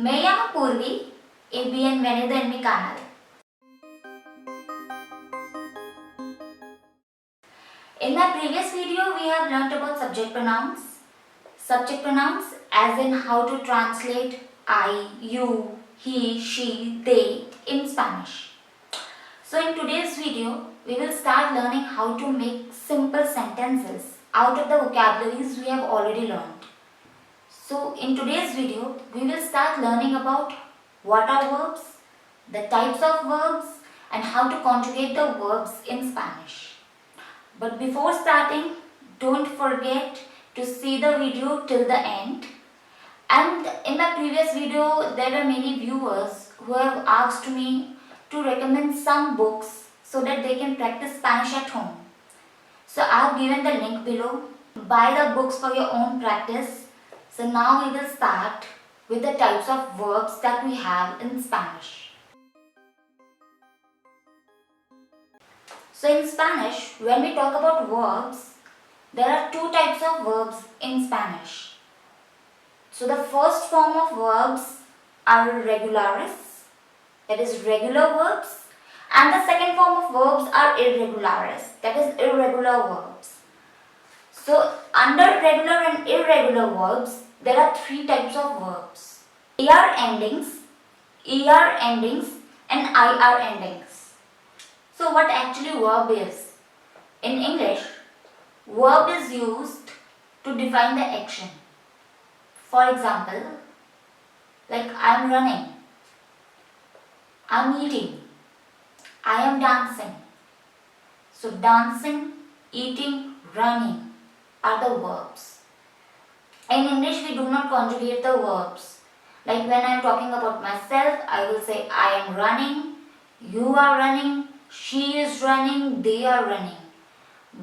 Me llamo Purvi y bienvenido en mi canal. In my previous video, we have learnt about subject pronouns. Subject pronouns as in how to translate I, you, he, she, they in Spanish. So in today's video, we will start learning how to make simple sentences out of the vocabularies we have already learned. So in today's video, we will start learning about what are verbs, the types of verbs and how to conjugate the verbs in Spanish. But before starting, don't forget to see the video till the end. And in my previous video, there were many viewers who have asked me to recommend some books so that they can practice Spanish at home. So I have given the link below. Buy the books for your own practice. So now we will start with the types of verbs that we have in Spanish. So in Spanish, when we talk about verbs, there are two types of verbs in Spanish. So the first form of verbs are regulares, that is regular verbs, and the second form of verbs are irregulares, that is irregular verbs. So under regular and irregular verbs, there are three types of verbs: ER endings, and IR endings. So what actually verb is? In English, verb is used to define the action. For example, like I am running, I am eating, I am dancing. So dancing, eating, running are the verbs. In English, we do not conjugate the verbs. Like when I am talking about myself, I will say I am running, you are running, she is running, they are running.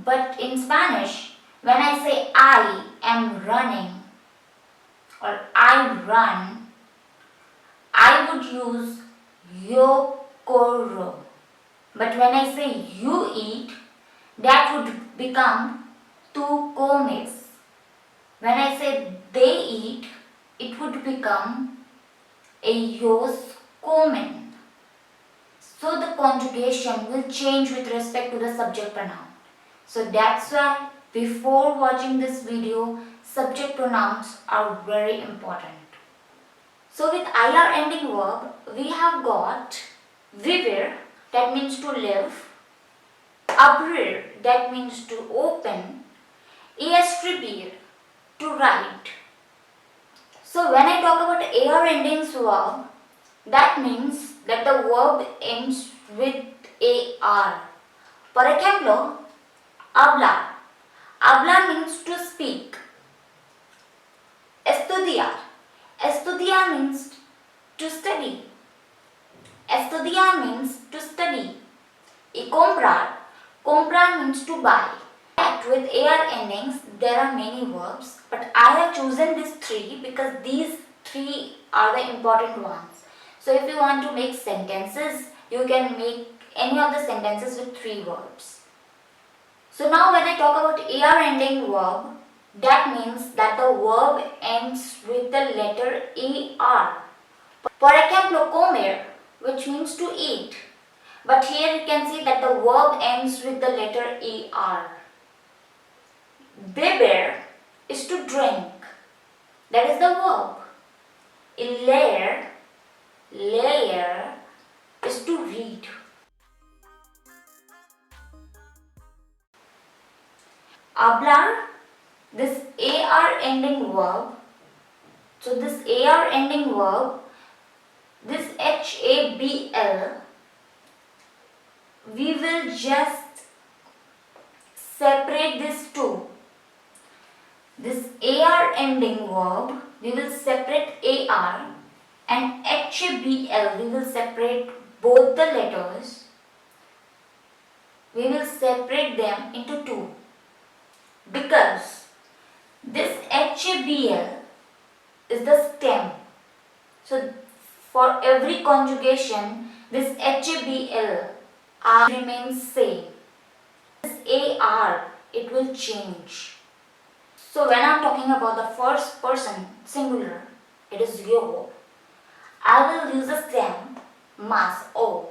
But in Spanish, when I say I am running or I run, I would use yo corro. But when I say you eat, that would become tú comes. When I say they eat, it would become ellos comen. So the conjugation will change with respect to the subject pronoun. So that's why before watching this video, subject pronouns are very important. So with IR ending verb, we have got vivir, that means to live, abrir, that means to open, escribir, to write. So when I talk about AR endings verb, that means that the verb ends with AR. Por ejemplo, hablar. Hablar means to speak. Estudiar. Estudiar means to study. Estudiar means to study. Y comprar. Comprar means to buy. With AR endings, there are many verbs, but I have chosen these three because these three are the important ones. So if you want to make sentences, you can make any of the sentences with three verbs. So now when I talk about AR ending verb, that means that the verb ends with the letter AR. Por ejemplo, comer, which means to eat. But here you can see that the verb ends with the letter AR. Beber is to drink. That is the verb. Leer is to read. Hablar, this AR ending verb. So this AR ending verb, this HABL, we will just separate these two. This AR ending verb, we will separate AR, and HBL, we will separate both the letters. We will separate them into two. Because this HBL is the stem. So for every conjugation, this HBL remains same. This AR, it will change. So when I am talking about the first person singular, it is yo. I will use a stem mas O.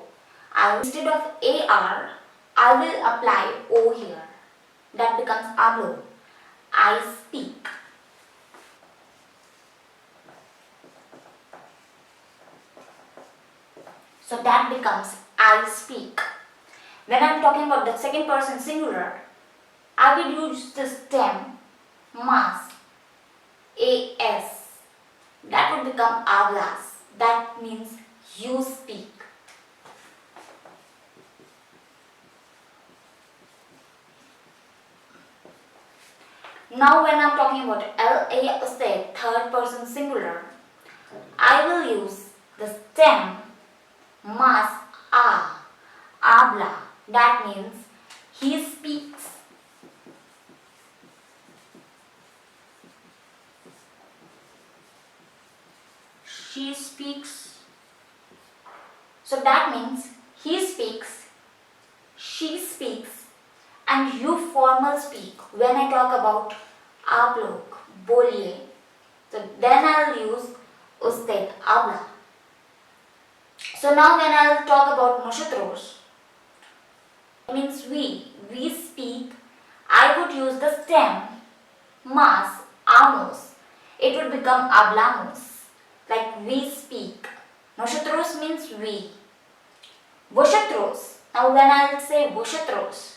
Instead of AR, I will apply O here. That becomes hablo. I speak. So that becomes I speak. When I am talking about the second person singular, I will use the stem mas AS. That would become hablas. That means you speak. Now when I am talking about LA third person singular, I will use the stem mas a. Habla. That means he speaks. She speaks. So that means he speaks, she speaks, and you formal speak. When I talk about आप लोग बोलिए, so then I'll use usted habla. So now when I'll talk about nosotros, it means we speak. I would use the stem mas amos. It would become hablamos. Like we speak. Nosotros means we. Vosotros. Now when I'll say vosotros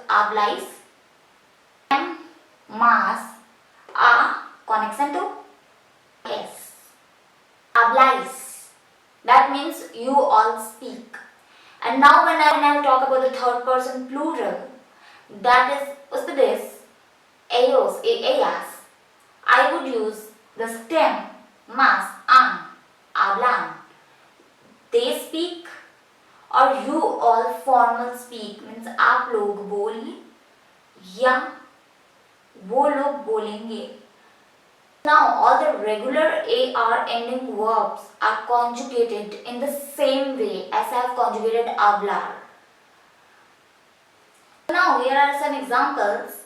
habláis. Más a con acento es. Habláis. That means you all speak. And now when I'll talk about the third person plural, that is ustedes, ellos, ellas, I would use the stem más an, hablan. They speak or you all formal speak means आप लोग बोलिए या वो लोग बोलेंगे. Now all the regular AR ending verbs are conjugated in the same way as I have conjugated hablar. Now here are some examples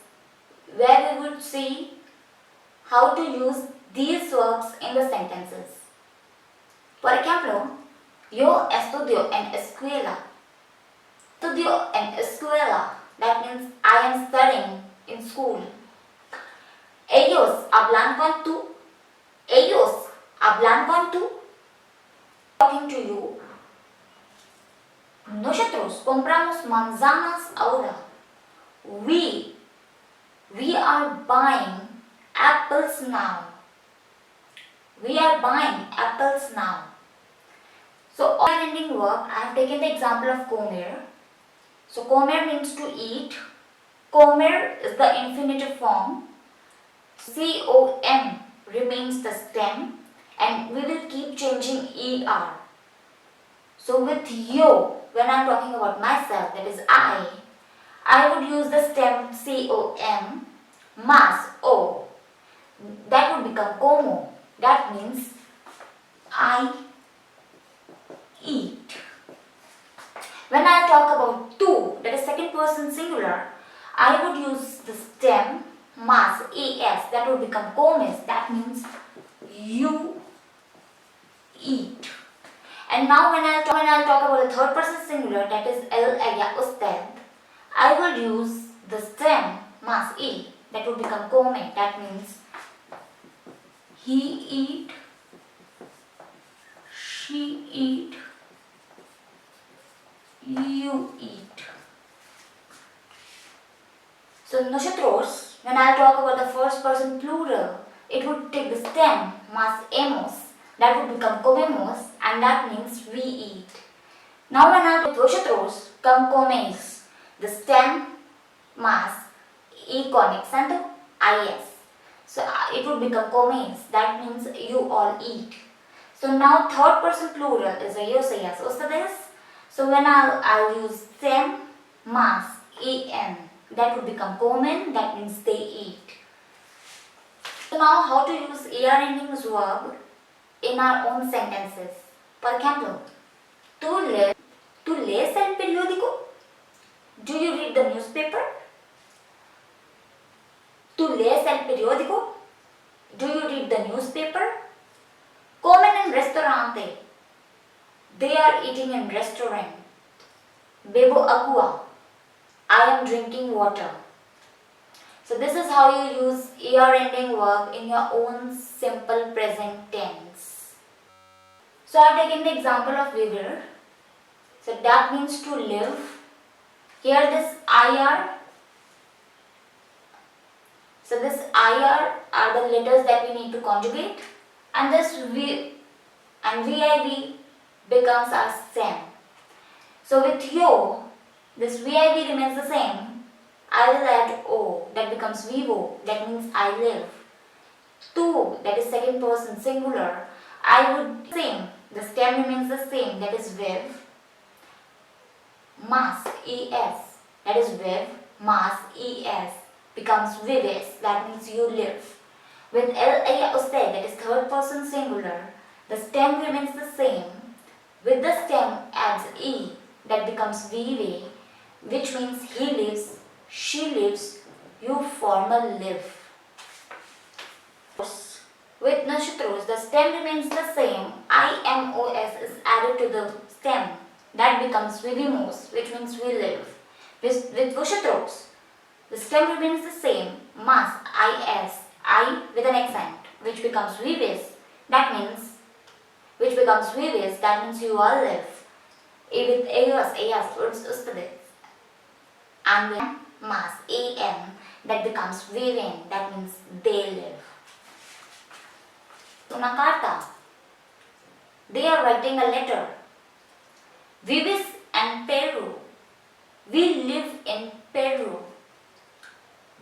where we would see how to use these verbs in the sentences. Por ejemplo, yo estudio en escuela. Estudio en escuela. That means I am studying in school. Ellos hablan con tú. Ellos hablan con tú. Talking to you. Nosotros compramos manzanas ahora. We are buying apples now. We are buying apples now. So all ending verb, I have taken the example of comer. So comer means to eat. Comer is the infinitive form. COM remains the stem and we will keep changing ER. So with yo, when I am talking about myself, that is I would use the stem COM mas O. That would become como. That means I eat. When I talk about tu, that is second person singular, I would use the stem mas es. That would become comes. That means you eat. And now when I'll talk about the third person singular, that is el, ella, usted, I will use the stem mas e. That would become come. That means he eat, she eat, you eat. So nosotros, when I talk about the first person plural, it would take the stem mas hemos. That would become comemos and that means we eat. Now when I talk about vosotros, come comes. The stem mas e con acento is. So it would become comes. That means you all eat. So now third person plural is ellos, ellas, ustedes. So when I'll use stem mas en. That would become comen. That means they eat. So now how to use AR endings verb in our own sentences. Por ejemplo, ¿tú lees el periódico? Do you read the newspaper? ¿Tú lees el periódico? Do you read the newspaper? Comen en restaurant. ristorante. They are eating in restaurant. Bebo agua. I am drinking water. So this is how you use er ending verb in your own simple present tense. So I have taken the example of vivir. So that means to live. Here this IR. So this IR are the letters that we need to conjugate, and this V and VIV becomes our stem. So with yo, this VIV remains the same. I will add O, that becomes vivo, that means I live. Tu, that is second person singular, I would same. The stem remains the same, that is viv. Mas, ES, that is viv. Mas, ES becomes vives, that means you live. With LA uste, that is third person singular, the stem remains the same. With the stem adds E, that becomes vive, which means he lives, she lives, you formal live. With nashatros, the stem remains the same. IMOS is added to the stem. That becomes vivimos, which means we live. With vushatros, the stem remains the same. Mas, IS, I with an accent, which becomes vives. That means, which becomes vives, that means you all live. With AS, ustades. And with mas, AM, that becomes viven, that means they live. Una carta. They are writing a letter. Vives en Peru. We live in Peru.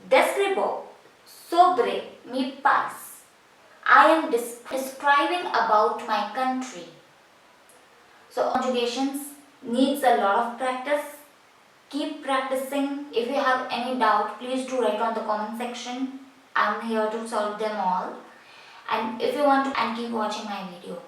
Describo sobre mi país. I am describing about my country. So conjugations needs a lot of practice. Keep practicing. If you have any doubt, please do write on the comment section. I am here to solve them all. And if you want to, and keep watching my video.